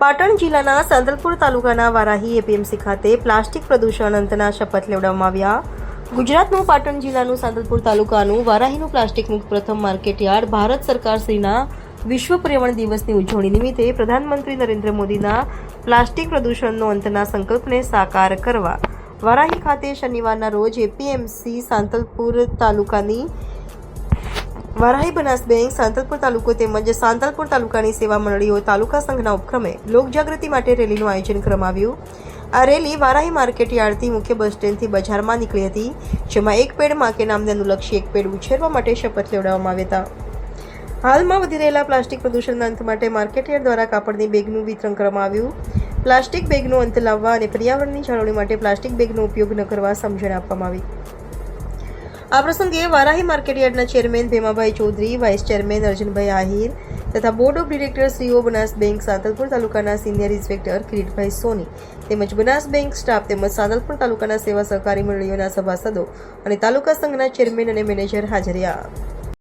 પાટણ જિલ્લાના સાંતલપુર તાલુકાના વારાહી એપીએમસી ખાતે પ્લાસ્ટિક પ્રદૂષણ અંતના શપથ લેવડાવવામાં આવ્યા। ગુજરાતનું પાટણ જિલ્લાનું સાંતલપુર તાલુકાનું વારાહીનું પ્લાસ્ટિક મુક્ત પ્રથમ માર્કેટયાર્ડ ભારત સરકારશ્રીના વિશ્વ પર્યાવરણ દિવસની ઉજવણી નિમિત્તે પ્રધાનમંત્રી નરેન્દ્ર મોદીના પ્લાસ્ટિક પ્રદૂષણનો અંતના સંકલ્પને સાકાર કરવા વારાહી ખાતે શનિવારના રોજ એપીએમસી સાંતલપુર તાલુકાની વારાહી બનાસ બેંક સાંતલપુર તાલુકો તેમજ સાંતલપુર તાલુકાની સેવા મંડળીઓ તાલુકા સંઘના ઉપક્રમે લોકજાગૃતિ માટે રેલીનું આયોજન કરવામાં આવ્યું। આ રેલી વારાહી માર્કેટ યાર્ડથી મુખ્ય બસ સ્ટેન્ડથી બજારમાં નીકળી હતી, જેમાં એક પેડ માં કે નામને અનુલક્ષી એક પેડ ઉછેરવા માટે શપથ લેવડાવવામાં આવ્યા હતા। હાલમાં વધી રહેલા પ્લાસ્ટિક પ્રદૂષણના અંત માટે માર્કેટ યાર્ડ દ્વારા કાપડની બેગનું વિતરણ કરવામાં આવ્યું। પ્લાસ્ટિક બેગનો અંત લાવવા અને પર્યાવરણની જાળવણી માટે પ્લાસ્ટિક બેગનો ઉપયોગ ન કરવા સમજણ આપવામાં આવી। આ પ્રસંગે વારાહી માર્કેટયાર્ડના chairman Bhemabhai Chaudhari, vice chairman Arjunbhai Ahir તથા board of director CO Banas bank Santalpur તાલુકાના સિનિયર ઇન્સ્પેક્ટર કિરીટભાઈ સોની તેમજ બનાસ બેંક સ્ટાફ તેમજ સાંતલપુર તાલુકાના સેવા સહકારી મંડળીઓના સભાસદો અને તાલુકા સંઘના ચેરમેન અને મેનેજર હાજર રહ્યા।